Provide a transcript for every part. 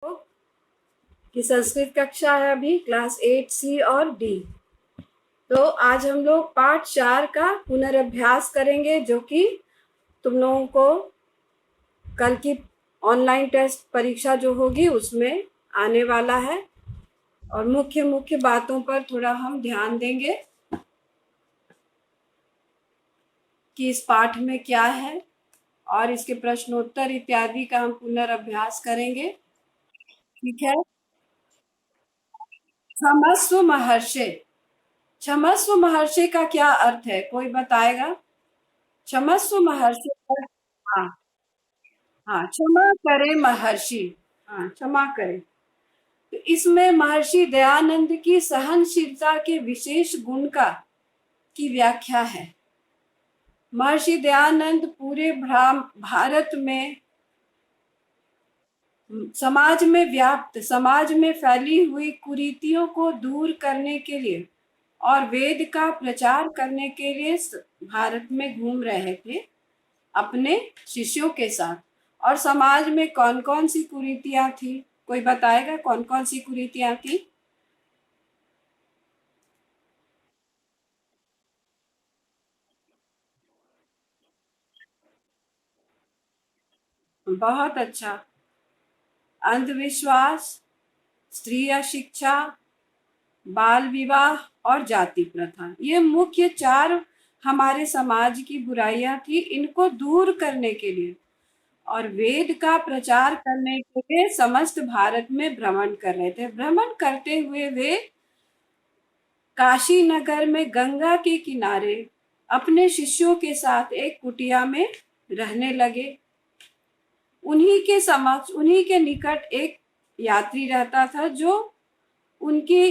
की संस्कृत कक्षा है अभी क्लास 8C और D। तो आज हम लोग पाठ 4 का पुनर्अभ्यास करेंगे, जो कि तुम लोगों को कल की ऑनलाइन टेस्ट परीक्षा जो होगी उसमें आने वाला है। और मुख्य मुख्य बातों पर थोड़ा हम ध्यान देंगे कि इस पाठ में क्या है, और इसके प्रश्नोत्तर इत्यादि का हम पुनर्अभ्यास करेंगे। ठीक है। क्षमस्व महर्षि। क्षमस्व महर्षि का क्या अर्थ है, कोई बताएगा? क्षमस्व महर्षि पर। हाँ, हाँ, क्षमा करे महर्षि। हाँ, क्षमा करे। तो इसमें महर्षि दयानंद की सहनशीलता के विशेष गुण का की व्याख्या है। महर्षि दयानंद पूरे भारत में समाज में फैली हुई कुरीतियों को दूर करने के लिए और वेद का प्रचार करने के लिए भारत में घूम रहे थे अपने शिष्यों के साथ। और समाज में कौन कौन सी कुरीतियां थी, कोई बताएगा कौन कौन सी कुरीतियां थी? बहुत अच्छा। अंधविश्वास, स्त्री अशिक्षा, बाल विवाह और जाति प्रथा, ये मुख्य 4 हमारे समाज की बुराइयां थी। इनको दूर करने के लिए और वेद का प्रचार करने के लिए समस्त भारत में भ्रमण कर रहे थे। भ्रमण करते हुए वे काशी नगर में गंगा के किनारे अपने शिष्यों के साथ एक कुटिया में रहने लगे। उन्हीं के निकट एक यात्री रहता था, जो उनकी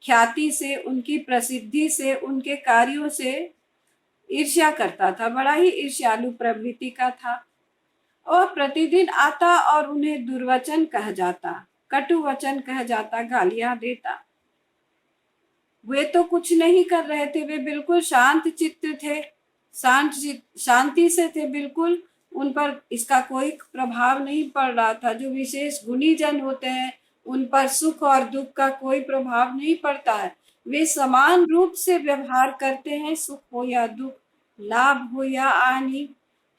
ख्याति से, उनकी प्रसिद्धि से, उनके कार्यों से ईर्ष्या करता था। बड़ा ही ईर्ष्यालु प्रवृत्ति का था। और प्रतिदिन आता और उन्हें दुर्वचन कह जाता, कटु वचन कह जाता, गालियां देता। वे तो कुछ नहीं कर रहे थे, वे बिल्कुल शांत चित्त थे, शांति से थे बिल्कुल। उन पर इसका कोई प्रभाव नहीं पड़ रहा था। जो विशेष गुणी जन होते हैं उन पर सुख और दुख का कोई प्रभाव नहीं पड़ता है। वे समान रूप से व्यवहार करते हैं, सुख हो या दुख, लाभ हो या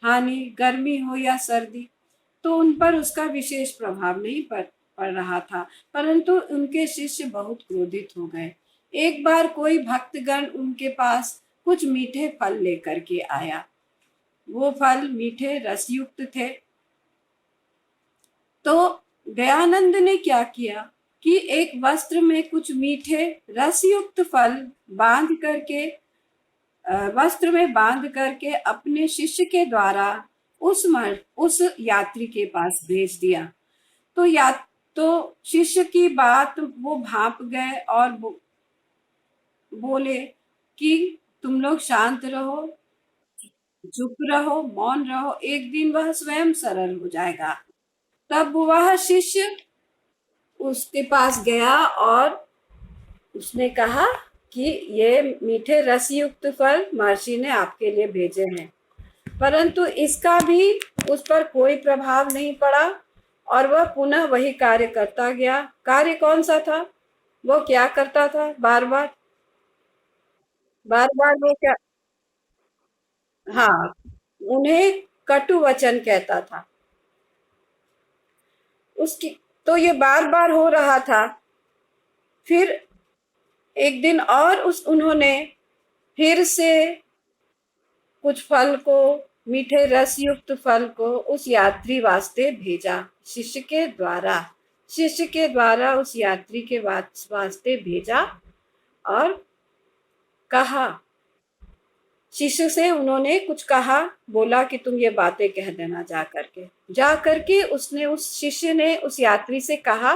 हानि, गर्मी हो या सर्दी। तो उन पर उसका विशेष प्रभाव नहीं पड़ रहा था। परंतु उनके शिष्य बहुत क्रोधित हो गए। एक बार कोई भक्तगण उनके पास कुछ मीठे फल लेकर के आया। वो फल मीठे रसयुक्त थे। तो दयानंद ने क्या किया कि एक वस्त्र में कुछ मीठे रसयुक्त फल वस्त्र में बांध करके अपने शिष्य के द्वारा उस यात्री के पास भेज दिया। तो शिष्य की बात वो भांप गए और बोले कि तुम लोग शांत रहो, चुप रहो, मौन रहो, एक दिन वह स्वयं सरल हो जाएगा। तब वह शिष्य उसके पास गया और उसने कहा कि ये मीठे रस युक्त फल महर्षि ने आपके लिए भेजे हैं। परंतु इसका भी उस पर कोई प्रभाव नहीं पड़ा और वह पुनः वही कार्य करता गया। कार्य कौन सा था? वो क्या करता था? बार बार वो क्या? हाँ, उन्हें कटु वचन कहता था उसकी। तो ये बार बार हो रहा था। फिर एक दिन और उन्होंने फिर से कुछ फल को, मीठे रस युक्त फल को उस यात्री वास्ते भेजा, शिष्य के द्वारा उस यात्री के वास्ते भेजा। और कहा, शिष्य से उन्होंने कुछ कहा, बोला कि तुम ये बातें कह देना जा करके उसने, उस शिष्य ने उस यात्री से कहा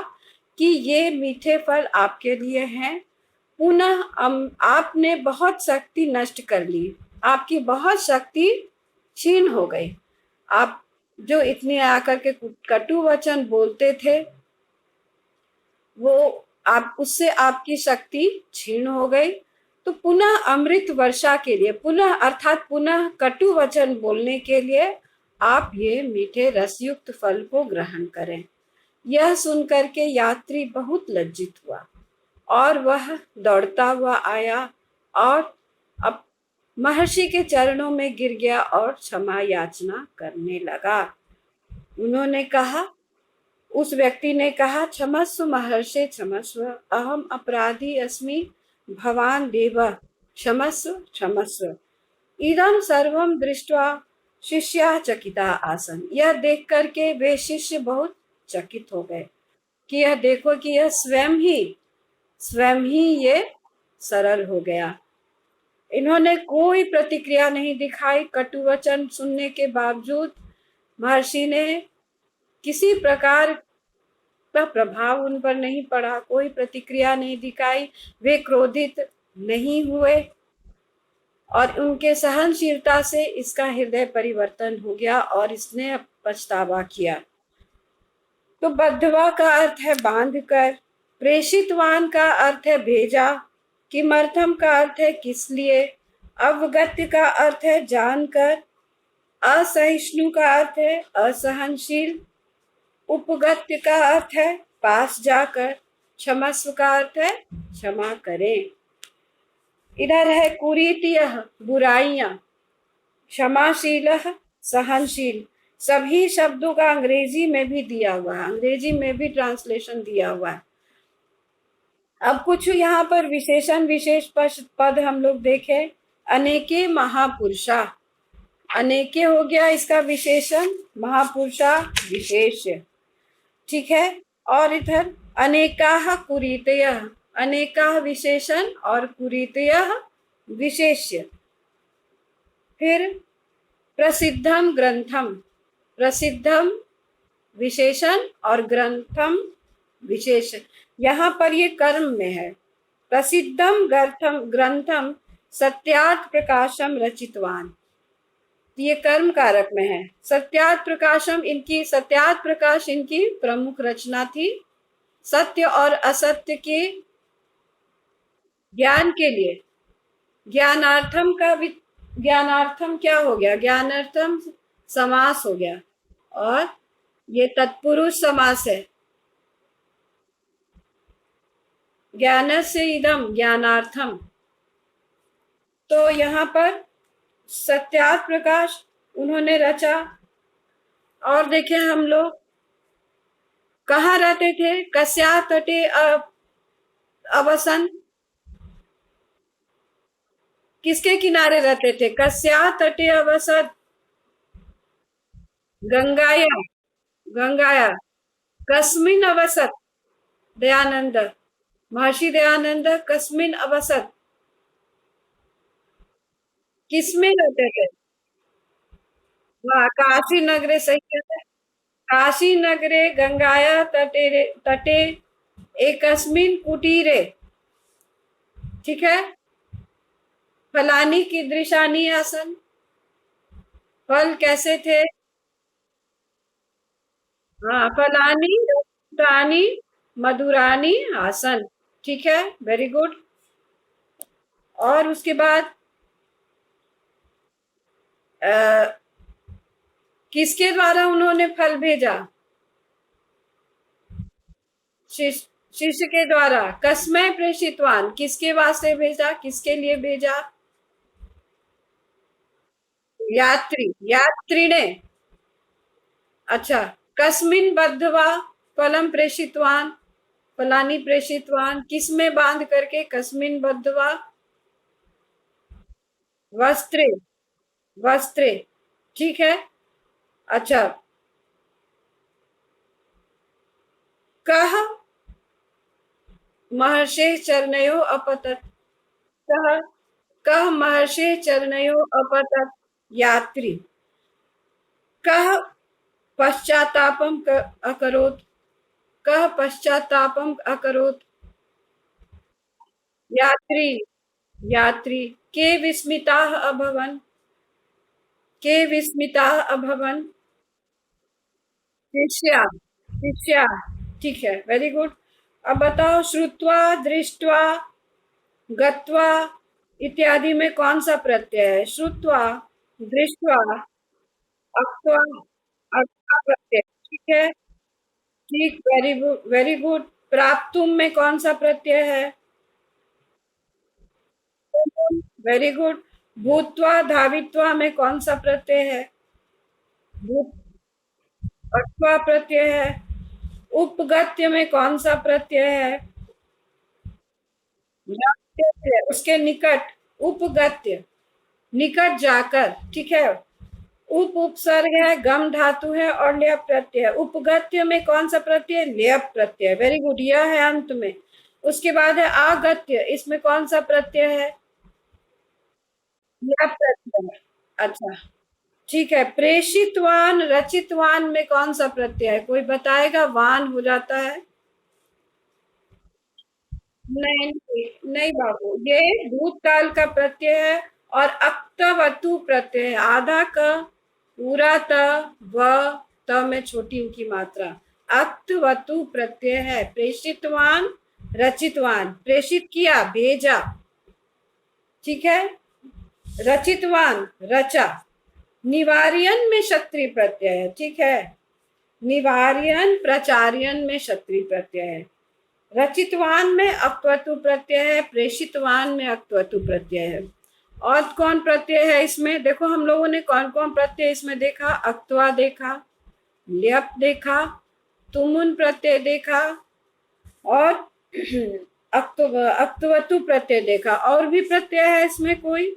कि ये मीठे फल आपके लिए हैं। पुनः आपने बहुत शक्ति नष्ट कर ली, आपकी बहुत शक्ति क्षीण हो गई। आप जो इतने आकर के कटु वचन बोलते थे, वो उससे आपकी शक्ति क्षीण हो गई। तो पुनः अमृत वर्षा के लिए, पुनः कटु वचन बोलने के लिए आप ये मीठे रसयुक्त फल को ग्रहण करें। यह सुनकर के यात्री बहुत लज्जित हुआ और वह दौड़ता हुआ आया और अब महर्षि के चरणों में गिर गया और क्षमा याचना करने लगा। उन्होंने कहा, उस व्यक्ति ने कहा, क्षमस्व महर्षि क्षमस्व, अहम अपराधी अस्मि, भवान देव क्षमस्व क्षमस्व। इदम सर्वम दृष्ट्वा शिष्या चकिता आसन। यह देख करके वे शिष्य बहुत चकित हो गए कि यह देखो कि यह स्वयं ही ये सरल हो गया। इन्होंने कोई प्रतिक्रिया नहीं दिखाई। कटु वचन सुनने के बावजूद महर्षि ने किसी प्रकार का प्रभाव उन पर नहीं पड़ा, कोई प्रतिक्रिया नहीं दिखाई, वे क्रोधित नहीं हुए और उनके सहनशीलता से इसका हृदय परिवर्तन हो गया और इसने पछतावा किया। तो बद्धवा का अर्थ है बांध कर, प्रेषितवान का अर्थ है भेजा, किमर्थम का अर्थ है किस लिए, अवगत्य का अर्थ है जानकर, असहिष्णु का अर्थ है असहनशील, उपगत्य का अर्थ है पास जाकर, क्षमस्व का अर्थ है क्षमा करें। इधर है कुरीतियः बुराइयां, क्षमाशील सहनशील। सभी शब्दों का अंग्रेजी में भी दिया हुआ है, अंग्रेजी में भी ट्रांसलेशन दिया हुआ है। अब कुछ यहाँ पर विशेषण विशेष पद हम लोग देखें। अनेके महापुरुषा, अनेके हो गया इसका विशेषण, महापुरुषा विशेष, ठीक है। और इधर अनेकाः कुरीतयः, अनेकाः विशेषण और कुरीतयः विशेष्य। फिर प्रसिद्धम ग्रंथम, प्रसिद्धम विशेषण और ग्रंथम विशेष। यहाँ पर ये कर्म में है। प्रसिद्धम ग्रंथम सत्यार्थ प्रकाशम रचितवान, ये कर्म कारक में है। सत्यार्थ प्रकाशम, इनकी सत्यार्थ प्रकाश इनकी प्रमुख रचना थी। सत्य और असत्य के ज्ञान के लिए, ज्ञानार्थम का ज्ञानार्थम क्या हो गया, ज्ञानार्थम समास हो गया और ये तत्पुरुष समास है। ज्ञानस्य इदम ज्ञानार्थम, तो यहाँ पर सत्यार्थ प्रकाश उन्होंने रचा। और देखें हम लोग कहाँ रहते थे, कस्या तटे अवसन, किसके किनारे रहते थे, कस्या तटे अवसद, गंगाया, गंगाया, कस्मिन अवसत, दयानंद, महर्षि दयानंद कस्मिन अवसत, किसमें रहते थे, काशी नगरे, सही कहते हैं, काशी नगरे गंगाया तटे तटे एकस्मिन कुटीरे, ठीक है। फलानी कीदृशानि आसन, फल कैसे थे, हाँ, फलानी रसानि मधुरानी आसन, ठीक है, वेरी गुड। और उसके बाद किसके द्वारा उन्होंने फल भेजा, शिष्य के द्वारा। कस्मै प्रेषितवान, किसके वास्ते भेजा, किसके लिए भेजा, यात्री, यात्री ने। अच्छा, कस्मिन बद्धवा फलम प्रेषितवान, फलानी प्रेषितवान, किसमें बांध करके, कस्मिन बद्धवा, वस्त्रे, वस्त्रे, ठीक है। अच्छा, कह महर्षि चरणयो अपतत, कह महर्षि चरणयो अपतत यात्री, कह पश्चातापम अकरोत, कह पश्चातापम अकरोत यात्री, यात्री, के विस्मिताः अभवन्, के विस्मिताः अभवन्, शिष्या, शिष्या, ठीक है, वेरी गुड। अब बताओ, श्रुत्वा, दृष्ट्वा, गत्वा इत्यादि में कौन सा प्रत्यय है, श्रुत्वा, दृष्ट्वा, अक्त्वा, अक्त्वा प्रत्यय, ठीक है। ठीक, वेरी गुड, वेरी गुड। प्राप्तुम में कौन सा प्रत्यय है? Very good. भूत्वा धावित्वा में कौन सा प्रत्यय है? भूत, अत्वा प्रत्यय है। उपगत्य में कौन सा प्रत्यय है? जाते, उसके निकट। उपगत्य, निकट जाकर, ठीक है। उप उपसर्ग है, गम धातु है और ल्यप प्रत्यय। उपगत्य में कौन सा प्रत्यय? ल्यप प्रत्यय। वेरी गुड, यह है अंत में। उसके बाद है आगत्य, इसमें कौन सा प्रत्यय है? ल्यप प्रत्यय। अच्छा, ठीक है। प्रेषितवान रचितवान में कौन सा प्रत्यय है? कोई बताएगा? वान हो जाता है। नहीं नहीं नहीं बाबू, ये भूतकाल का प्रत्यय है। और अक्तवतु प्रत्यय है। आधा क, पूरा त, व, त में छोटी ऊ की मात्रा। अक्तवतु प्रत्यय है। प्रेषितवान रचितवान, प्रेषित किया, भेजा, ठीक है। रचितवान, रचा। निवार्यन में क्षत्रिय प्रत्यय है, ठीक है। निवार्यन प्रचार्यन में क्षत्रिय प्रत्यय है। रचितवान में अक्त्वतु प्रत्यय है, प्रेषितवान में अक्त्वतु प्रत्यय है। और कौन प्रत्यय है इसमें? देखो हम लोगों ने कौन कौन प्रत्यय इसमें देखा। अक्त्वा देखा, ल्यप देखा, तुमुन प्रत्यय देखा, और अक्त्वतु प्रत्यय देखा। और भी प्रत्यय है इसमें कोई?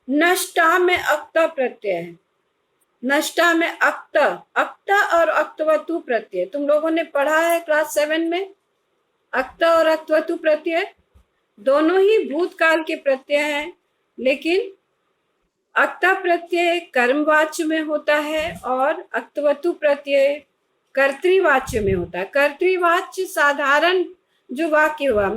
नष्टा में अक्त प्रत्यय है। नष्टा में अक्त, अक्त और अक्तवतु प्रत्यय तुम लोगों ने पढ़ा है क्लास 7 में। अक्त और अक्तवतु प्रत्यय दोनों ही भूतकाल के प्रत्यय हैं, लेकिन अक्ता प्रत्यय कर्मवाच्य में होता है और अक्तवतु प्रत्यय कर्तृवाच्य में होता है। कर्तृवाच्य साधारण जो वाक्य हुआ,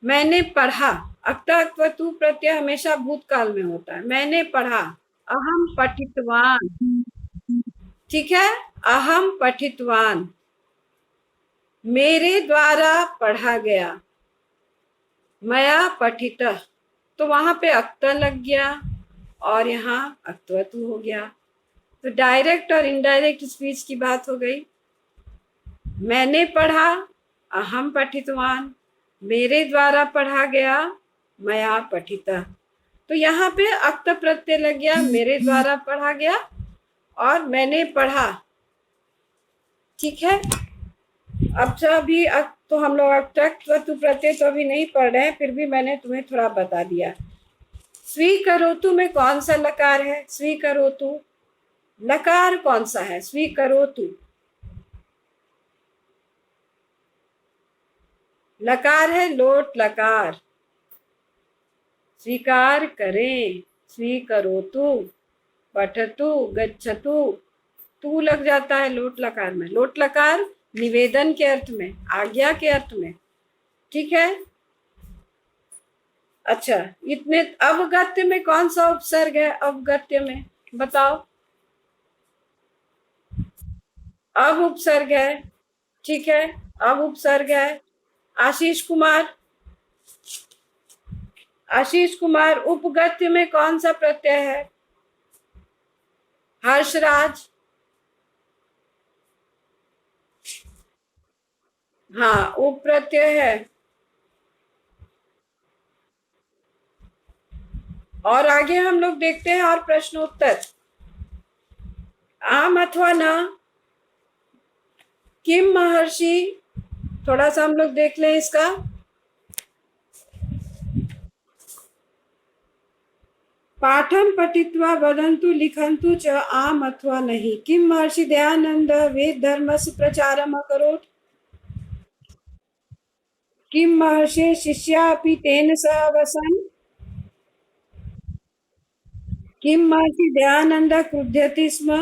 मैंने पढ़ा। अक्ता अक्तवतु प्रत्यय हमेशा भूतकाल में होता है। मैंने पढ़ा, अहम पठितवान, ठीक है। अहम पठितवान, मेरे द्वारा पढ़ा गया। मया पठित, तो वहां पे अक्त लग गया और यहाँ अक्तवतु हो गया। तो डायरेक्ट और इनडायरेक्ट स्पीच की बात हो गई। मैंने पढ़ा, अहम पठितवान, मेरे द्वारा पढ़ा गया, मया पठित। तो यहाँ पे अक्त प्रत्यय लग गया, मेरे द्वारा पढ़ा गया और मैंने पढ़ा, ठीक है। अब अभी तो हम लोग अक्तवतु प्रत्यय तो अभी नहीं पढ़ रहे हैं, फिर भी मैंने तुम्हें थोड़ा बता दिया। स्वीकरोतु में कौन सा लकार है? स्वीकरोतु, लकार कौन सा है? स्वीकरोतु, लकार है लोट लकार। स्वीकार करें, स्वीकरोतु, पठतु, गच्छतु, तू लग जाता है लोट लकार में। लोट लकार निवेदन के अर्थ में, आज्ञा के अर्थ में, ठीक है। अच्छा, इतने। अवगत्य में कौन सा उपसर्ग है? अवगत्य में बताओ। अब उपसर्ग है, ठीक है। अब उपसर्ग है। आशीष कुमार, आशीष कुमार, उपगत्य में कौन सा प्रत्यय है? हर्षराज, हाँ, उप प्रत्यय है। और आगे हम लोग देखते हैं और प्रश्नोत्तर। आम अथवा न, किम महर्षि, थोड़ा सा हम लोग देख लें इसका। पाठम पठित्वा वदन्तु लिखन्तु च आम अथवा नहीं। किम महर्षि दयानंद वेद धर्मस्य प्रचारम अकरोत्। किम महर्षि शिष्यापि तेन सह वसन्। किम महर्षि दयानंद क्रुध्यति स्म।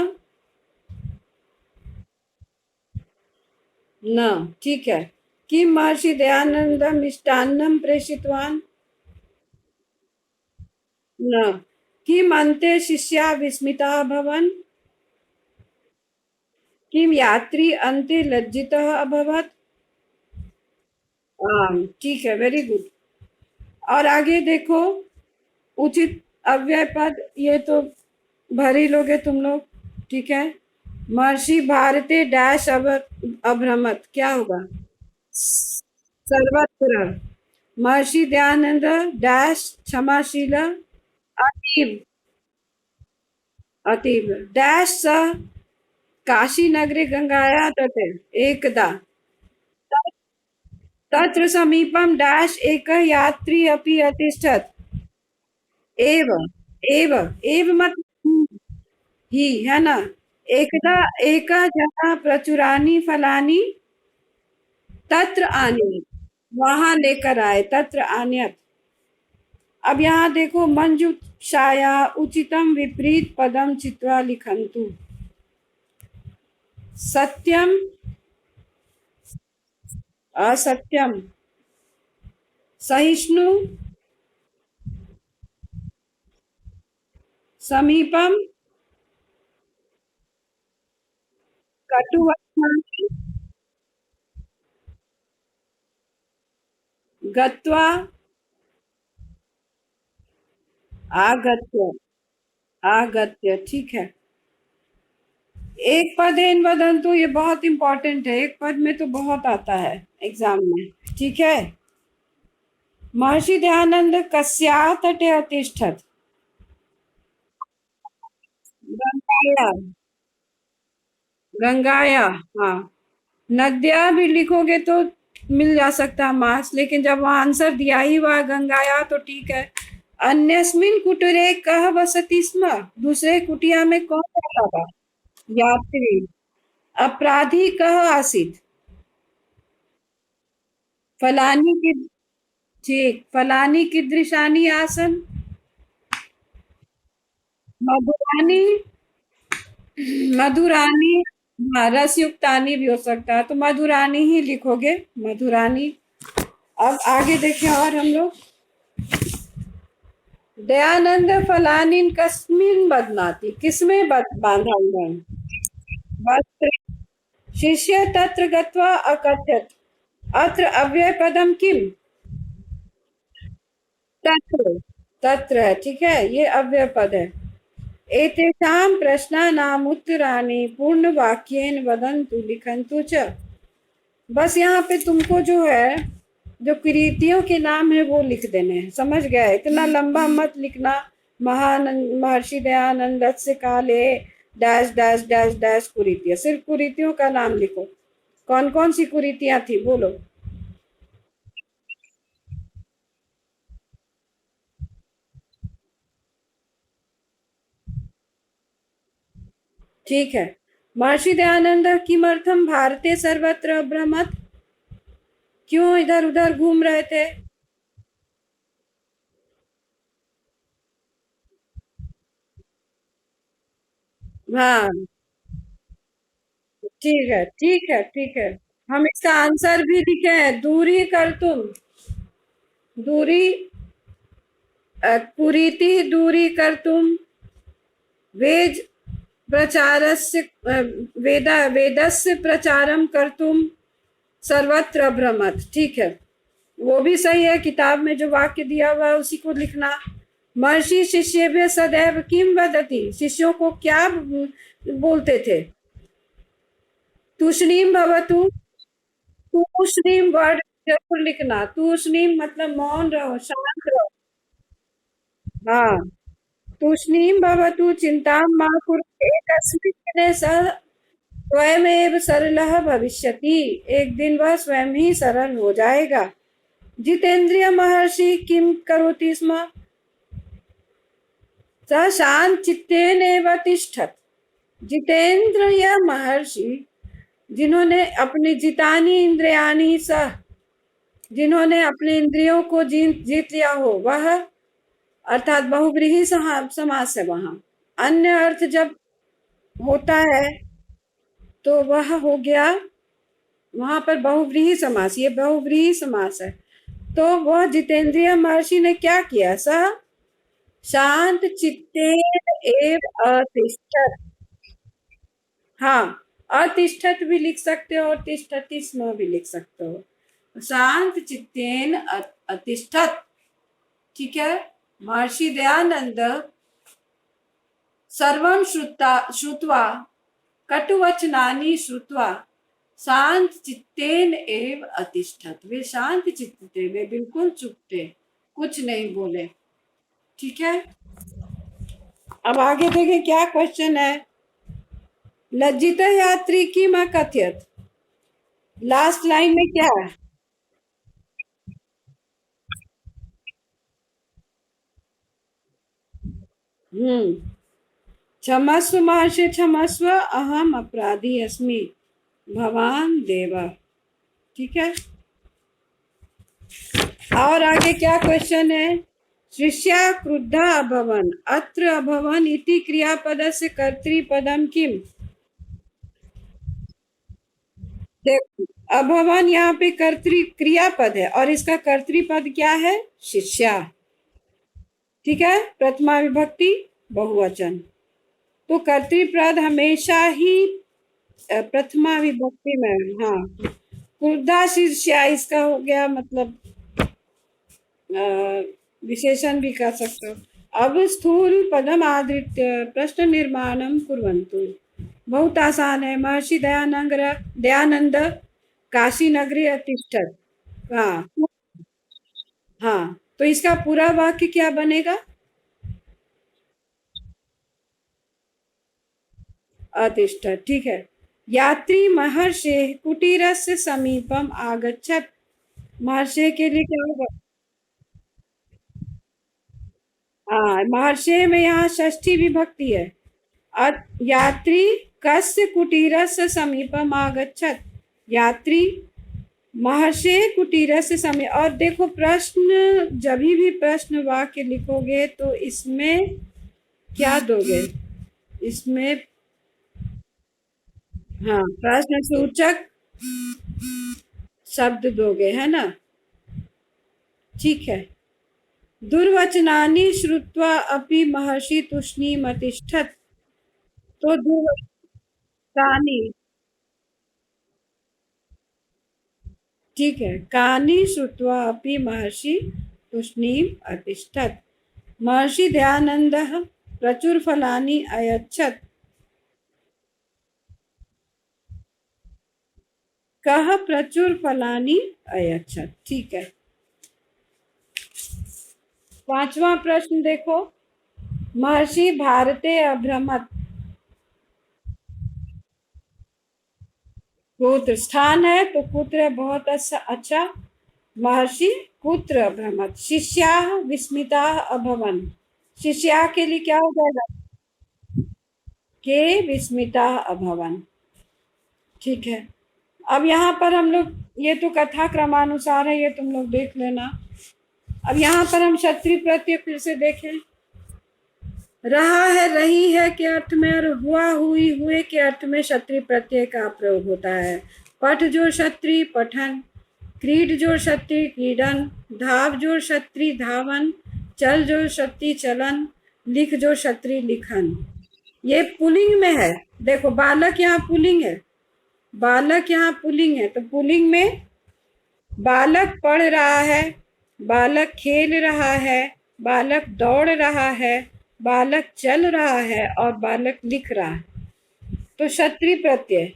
न, ठीक है। किम महर्षि दयानंद मिष्टान्नं प्रेषितवान्। न। किम अन्ते शिष्या विस्मिता अभवन्। किम यात्री अन्ते लज्जितः अभवत्। ठीक है, वेरी गुड। और आगे देखो, उचित अव्यय पद, ये तो भर ही लोगे तुम लोग, ठीक है। महर्षि भारते डैश अभ्रमत, क्या होगा? सर्वत्र। महर्षि दयानंद डैश क्षमाशील अतीब, अतीब डैश स काशी नगरे गंगाया तटे एकदा तत्र समीपम डैश एक यात्री अपि अतिष्ठत् एव, एव एव मतलब ही है ना। एकदा एका जना प्रचुरानि फलानि तत्र आने, वहां लेकर आए, तत्र आन्यत। अब यहाँ देखो, मंजु छाया उचितम विपरीत पदम चित्वा लिखंतु। सत्यम असत्यम, सहिष्णु समीपम कटुवचनानि गत्वा आगत्य, आगत्य ठीक है। एक पद इन वदंतु, ये बहुत इंपॉर्टेंट है, एक पद में तो बहुत आता है एग्जाम में, ठीक है। महर्षि दयानंद कस्या तटे अतिष्ठत? गंगाया, गंगाया, हाँ। नद्या भी लिखोगे तो मिल जा सकता है मार्क्स, लेकिन जब वहां आंसर दिया ही हुआ गंगाया तो ठीक है। अन्यस्मिन कुटीरे कह वसति स्म, दूसरे कुटिया में कौन रहता था? यात्री। अपराधी कह आसीत? फलानी की, ठीक, फलानी कीदृशानि आसन? मधुरानी, मधुरानी, हाँ रस युक्तानी भी हो सकता है, तो मधुरानी ही लिखोगे, मधुरानी। अब आगे देखें और हम लोग, दयानंद फलानीन कस्मिन बदनाति, किसमें बांधा हुआ है? वस्त्र। शिष्य तत्र गत्वा अकथयत, अत्र अव्यय पदम किम? तत्र, तत्र है, ठीक है, ये अव्यय पद है। एतेषां प्रश्नानाम् उत्तराणि पूर्ण वाक्येन वदन्तु लिखन्तु च। बस यहाँ पे तुमको जो है, जो कृतियों के नाम है वो लिख देने हैं, समझ गए? इतना लंबा मत लिखना। महानंद महर्षि दयानंद से काले डैश डैश डैश डैश कुरीतियां, सिर्फ कुरीतियों का नाम लिखो। कौन कौन सी कुरीतियां थी बोलो? ठीक है। महर्षि दयानंद किमर्थम भारते सर्वत्र भ्रमत, क्यों इधर उधर घूम रहे थे? हाँ, ठीक है, ठीक है, ठीक है। हम इसका आंसर भी लिखे हैं, दूरी कर तुम, दूरी कुरीति दूरी कर तुम, वेज प्रचारस्य वेदस्य प्रचारम कर तुम सर्वत्र भ्रमत, ठीक है, वो भी सही है। किताब में जो वाक्य दिया हुआ है उसी को लिखना। महर्षि शिष्येभ्य सदैव किम वदति, शिष्यों को क्या बोलते थे? तूष्णीम भवतु, तूष्णीम वर्ड जरूर लिखना, तूष्णीम मतलब मौन रहो, शांत रहो। हाँ, तूष्णीम भवतु चिंतां मा कुरु एकस्मिन् दिने सः स्वयमेव सरलः भविष्यति, एक दिन वह स्वयं ही सरल हो जाएगा। जितेंद्रिय महर्षि किम करोति स्म, स शांत चित्तेन एव तिष्ठत। जितेंद्र या महर्षि, जिन्होंने अपनी जितानी इंद्रियानी सह, जिन्होंने अपने इंद्रियों को जीत जीत लिया हो, वह, अर्थात बहुव्रीहि समास है वहां। अन्य अर्थ जब होता है तो वह हो गया, वहां पर बहुव्रीहि समास, ये बहुव्रीहि समास है। तो वह जितेंद्रिय महर्षि ने क्या किया? स शांत चित्तेन एव अतिष्ठत। हाँ, अतिष्ठत भी लिख सकते हो और तिष्ठति स्म भी लिख सकते हो। शांत चित्तेन अतिष्ठत, ठीक है। महर्षि दयानंद सर्वं श्रुत्वा कटुवचनानि श्रुत्वा शांत चित्तेन एव अतिष्ठत। वे शांत चित्त थे, वे बिल्कुल चुप थे, कुछ नहीं बोले। ठीक है, अब आगे देखें क्या क्वेश्चन है। लज्जित यात्री की मां कथयत, लास्ट लाइन में क्या है? क्षमस्व महर्षि क्षमस्व, अहम अपराधी अस्मि, भवान देवा। ठीक है, और आगे क्या क्वेश्चन है। शिष्या क्रुद्धा अभवन, अत्र अभवन इति क्रियापदस्य कर्तृपदम किम। देखो, अभवन यहाँ पे कर्तृ क्रियापद है और इसका कर्तृपद क्या है? शिष्या। ठीक है, प्रथमा विभक्ति बहुवचन, तो कर्तृपद हमेशा ही प्रथमा विभक्ति में। हाँ, क्रुद्धा शिष्या इसका हो गया मतलब विशेषण भी कर सकते हो। अब स्थूल पदम आदृत्य प्रश्न निर्माणम कुर्वन्तु। बहुत आसान है। महर्षि दयानंद काशी नगरी अतिष्ठत। हाँ हाँ, तो इसका पूरा वाक्य क्या बनेगा? अतिष्ठत। ठीक है, यात्री महर्षे कुटीरस्य समीपम आगच्छत। महर्षि के लिए क्या होगा? हाँ, महर्षि में यहाँ षष्ठी विभक्ति है। यात्री कस्य कुटीरस्य समीपम आगच्छत। यात्री महर्षि कुटीरस्य समीप। और देखो, प्रश्न जब भी प्रश्न वाक्य लिखोगे तो इसमें क्या दोगे? इसमें हाँ, प्रश्न सूचक शब्द दोगे, है ना। ठीक है, दुर्वचनानि श्रुत्वा अपि महर्षि तूष्णीम अतिष्ठत। तो दुर्वचनानि, ठीक है, कानि श्रुत्वा अपि महर्षि तूष्णीम अतिष्ठत। महर्षि दयानंदः प्रचुर फलानि अयच्छत। कह प्रचुर फलानि अयच्छत। ठीक है, पांचवा प्रश्न देखो। महर्षि भारते अभ्रमत। कुत्र स्थान है तो कुत्र बहुत अच्छा। महर्षि कुत्र अभ्रमत। शिष्या विस्मिता अभवन। शिष्या के लिए क्या हो जाएगा? के विस्मिता अभवन। ठीक है, अब यहाँ पर हम लोग, ये तो कथा क्रमानुसार है, ये तुम लोग देख लेना। अब यहाँ पर हम क्षत्रिय प्रत्यय फिर से देखें। रहा है, रही है के अर्थ में और हुआ हुई हुए के अर्थ में क्षत्रिय प्रत्यय का प्रयोग होता है। पठ जो क्षत्रिय पठन, क्रीड जो क्षत्रिय क्रीडन, धाव जो क्षत्रिय धावन, चल जो क्षत्रिय चलन, लिख जो क्षत्रिय लिखन। ये पुल्लिंग में है। देखो, बालक यहाँ पुल्लिंग है, बालक यहाँ पुल्लिंग है, तो पुल्लिंग में बालक पढ़ रहा है, बालक खेल रहा है, बालक दौड़ रहा है, बालक चल रहा है और बालक लिख रहा है। तो क्षत्रिय प्रत्यय,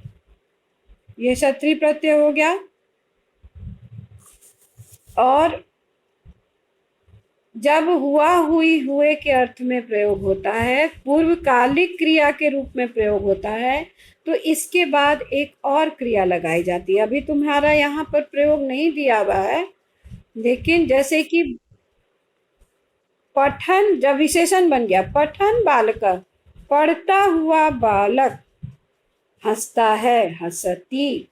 ये क्षत्रिय प्रत्यय हो गया। और जब हुआ हुई हुए के अर्थ में प्रयोग होता है, पूर्वकालिक क्रिया के रूप में प्रयोग होता है, तो इसके बाद एक और क्रिया लगाई जाती है। अभी तुम्हारा यहाँ पर प्रयोग नहीं दिया हुआ है, लेकिन जैसे कि पठन, जब विशेषण बन गया, पठन बालक, पढ़ता हुआ बालक, हंसता है हंसती,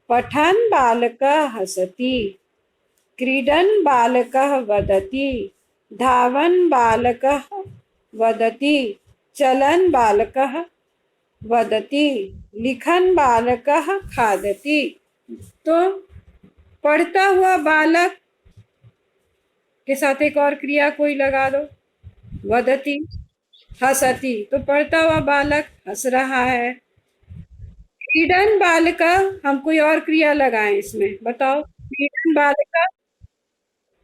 पठन बालक हंसती, क्रीडन बालक वदति, धावन बालक वदति, चलन बालक वदति, लिखन बालक खादति। तो पढ़ता हुआ बालक के साथ एक और क्रिया कोई लगा दो, वदति, हंसती, तो पढ़ता हुआ बालक हंस रहा है। क्रीडन बालक, हम कोई और क्रिया लगाएं इसमें, बताओ। क्रीडन बालक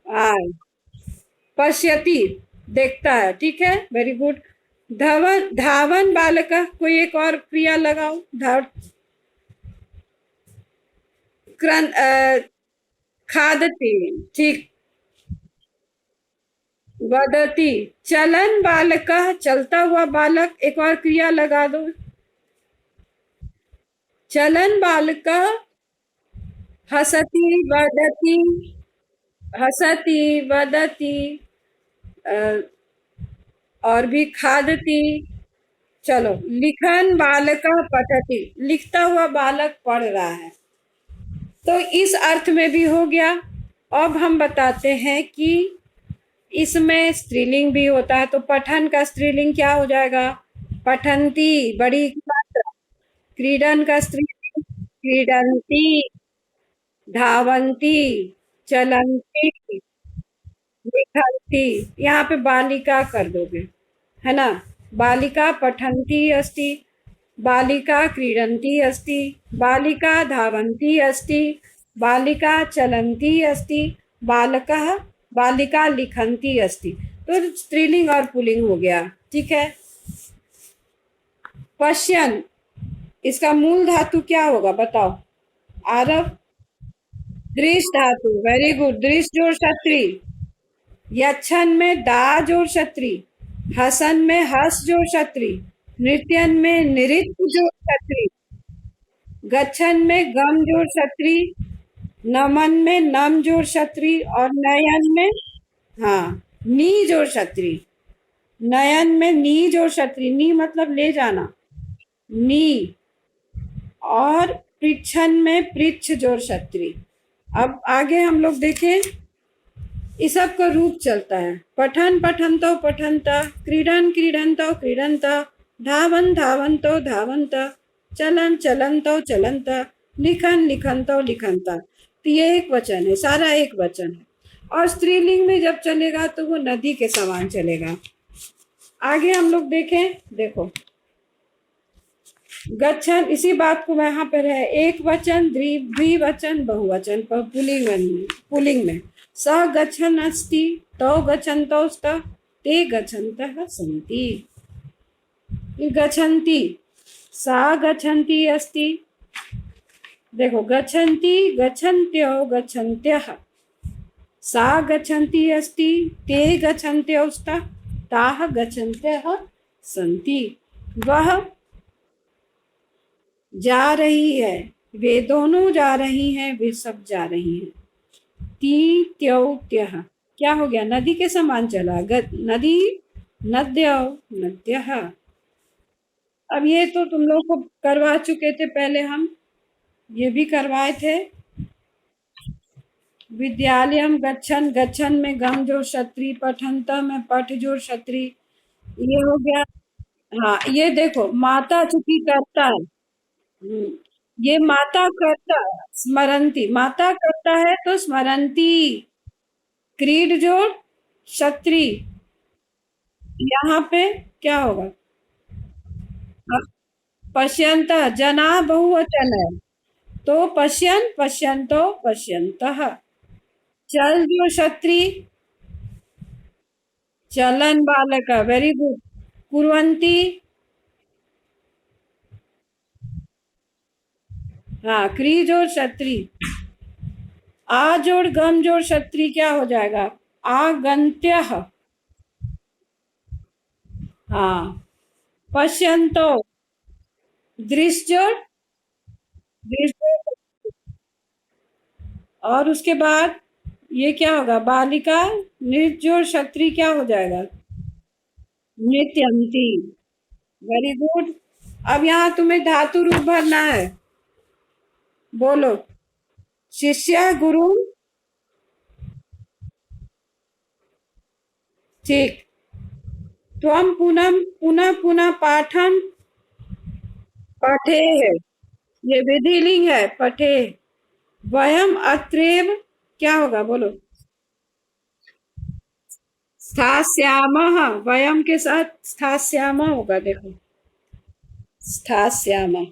आय, पश्यति, देखता है। ठीक है, वेरी गुड। धावन धावन बालकः, कोई एक और क्रिया लगाओ। खादति, ठीक। वदति, चलन बालकः, चलता हुआ बालक, एक और क्रिया लगा दो। चलन बालकः हसति वदति, हसति वदति, और भी खादति। चलो, लिखन बालकः पठति, लिखता हुआ बालक पढ़ रहा है, तो इस अर्थ में भी हो गया। अब हम बताते हैं कि इसमें स्त्रीलिंग भी होता है, तो पठन का स्त्रीलिंग क्या हो जाएगा? पठंती, बड़ी मात्रा। क्रीडन का स्त्रीलिंग क्रीडंती, धावंती, चलंती, लिखंती। यहाँ पे बालिका कर दोगे, है ना। बालिका पठंती अस्ति, बालिका क्रीडंती अस्ति, बालिका धावंती अस्ति, बालिका चलंती अस्ति, बालकः, बालिका लिखंती अस्ति। तो स्त्रीलिंग और पुल्लिंग हो गया, ठीक है। पश्यन, इसका मूल धातु क्या होगा बताओ? आरव, दृश धातु, वेरी गुड। दृश जोड़ क्षत्री, यच्छन में दा जोड़ क्षत्री, हसन में हस जोड़ क्षत्री, नृत्यन में नृत्य जोड़ क्षत्री, गच्छन में गम जोड़ क्षत्री, नमन में नम जोड़ क्षत्री, और नयन में हाँ नी जोड़ क्षत्री। नयन में नी जोड़ क्षत्री, नी मतलब ले जाना, नी। और पृच्छन में पृच्छ जोड़ क्षत्री। अब आगे हम लोग देखें, इस सब का रूप चलता है। पठन पठंतो पठंता, क्रीडन क्रीडंतो क्रीडंता, धावन धावंतो धावंता, चलन चलंतो चलंता, लिखन लिखंतो लिखंता। तो ये एक वचन है, सारा एक वचन है। और स्त्रीलिंग में जब चलेगा तो वो नदी के समान चलेगा। आगे हम लोग देखें, देखो गच्छन, इसी बात को यहाँ पर है, एक वचन, द्विवचन, बहुवचन, पुल्लिंग में स गच्छन अस्ति, तौ गच्छन्तौ स्तः, ते गच्छन्तः सन्ति। गच्छन्ति, सा गच्छन्ति अस्ति, देखो गच्छन्ति, गच्छन्त्यो, गच्छन्त्यः, सा गच्छन्ति अस्ति, ते गच्छन्त्यो स्तः, ताः गच्छन्त्यः सन्ति। वह जा रही है, वे दोनों जा रही हैं, वे सब जा रही हैं। ती त्यों त्यः, क्या हो गया? नदी के समान चला, नदी, नद्यौ नद्यः। अब ये तो तुम लोग को करवा चुके थे पहले, हम ये भी करवाए थे। विद्यालयम गच्छन, गच्छन में गम जोड़ क्षत्री, पठंत में पठ जोड़ क्षत्री, ये हो गया। हाँ, ये देखो माता चूंकि करता है, ये माता करता, स्मरंती, माता करता है तो स्मरंती, क्रीड जोड़ क्षत्री। यहाँ पे क्या होगा? पश्यंत, जना बहुवचन है, तो पश्यन पश्यंतो पश्यंतः। चल जो क्षत्री, चलन बालक, वेरी गुड। कुर्वंती, हाँ क्री जोड़ क्षत्री। आ जोड़ गम जोड़ क्षत्री क्या हो जाएगा? आगंत्यः। हाँ, पश्यंतो, दृश्य जोड़ दृश्य, और उसके बाद ये क्या होगा? बालिका, नृत्य जोड़ क्षत्री क्या हो जाएगा? नृत्यंती, वेरी गुड। अब यहाँ तुम्हें धातु रूप भरना है, बोलो। शिष्य गुरु, ठीक। त्वम पुनः पुनः पुनः पाठन, पठे है, ये विधिलिंग है, पठे। वयम अत्रैव क्या होगा? बोलो। स्थास्यामः, वयम के साथ स्थास्यामः होगा, देखो स्थास्यामः।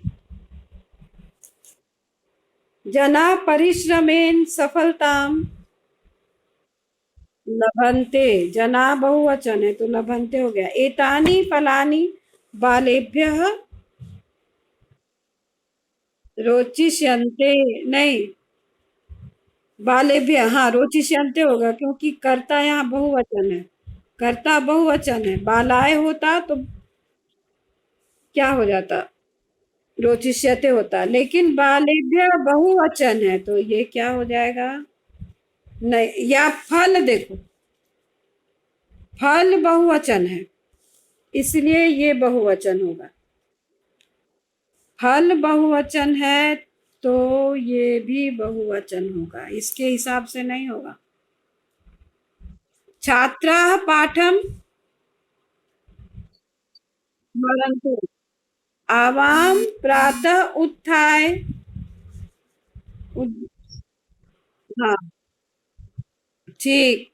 जना परिश्रमेन सफलताम, लभन्ते, जना बहुवचन है तो लभन्ते हो गया। एतानी फलानी बालेभ्यः रोचिष्यन्ते, नहीं, बालेभ्य, हाँ रोचिष्यन्ते होगा क्योंकि कर्ता यहाँ बहुवचन है, कर्ता बहुवचन है। बालाए होता तो क्या हो जाता, रोचिष्यते होता, लेकिन बालेभ्य बहुवचन है तो ये क्या हो जाएगा, नहीं, या फल देखो, फल बहुवचन है इसलिए ये बहुवचन होगा। फल बहुवचन है तो ये भी बहुवचन होगा, इसके हिसाब से नहीं होगा। छात्राः पाठं स्मरन्तु, आवां प्रातः उत्थाय, उद- हाँ ठीक।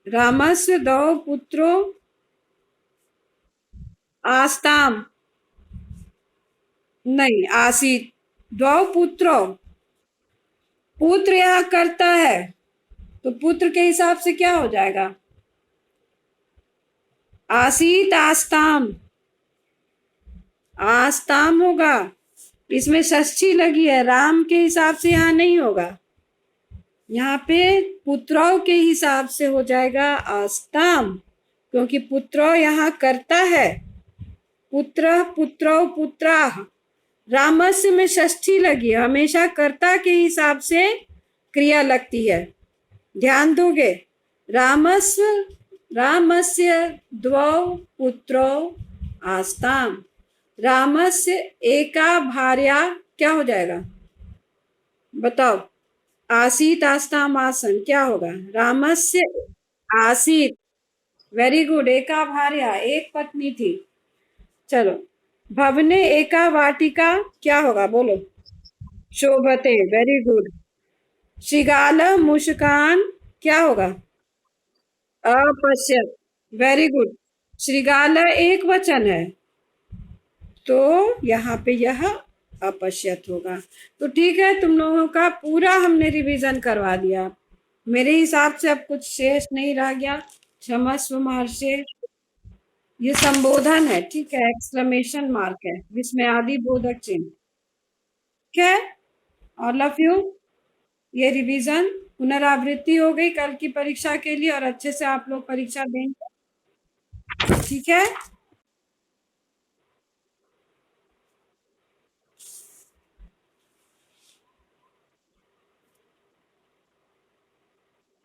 रामस्य द्वौ पुत्रौ आस्ताम, नहीं आसीत, द्वौ पुत्रौ, पुत्र यहाँ करता है तो पुत्र के हिसाब से क्या हो जाएगा, आसीत आस्ताम, आस्ताम होगा। इसमें षष्ठी लगी है, राम के हिसाब से यहाँ नहीं होगा, यहाँ पे पुत्रों के हिसाब से हो जाएगा आस्ताम, क्योंकि पुत्रो यहाँ करता है, पुत्र पुत्रो पुत्राः। रामस्य में षष्ठी लगी है, हमेशा कर्ता के हिसाब से क्रिया लगती है, ध्यान दोगे। रामस्य, रामस्य द्वौ पुत्रौ आस्ताम, रामस्य एका भार्या, क्या हो जाएगा बताओ, आसीत आस्ताम आसन क्या होगा, रामस्य आसीत, वेरी गुड, एका भार्या, एक पत्नी थी। चलो, भवने एका वाटिका क्या होगा बोलो, शोभते, वेरी गुड। श्रृगाल मुस्कान क्या होगा, अपश्यत, वेरी गुड। श्रृगाल एक वचन है तो यहाँ पे यह अपश्यत होगा। तो ठीक है, तुम लोगों का पूरा हमने रिवीजन करवा दिया, मेरे हिसाब से अब कुछ शेष नहीं रह गया, क्षमस्व महर्षि। ये संबोधन है, ठीक है, एक्सक्लेमेशन मार्क है, जिसमें आदि बोधक चिन्ह, ठीक है, ऑल ऑफ यू। ये रिवीजन पुनरावृत्ति हो गई कल की परीक्षा के लिए, और अच्छे से आप लोग परीक्षा देंगे, ठीक है।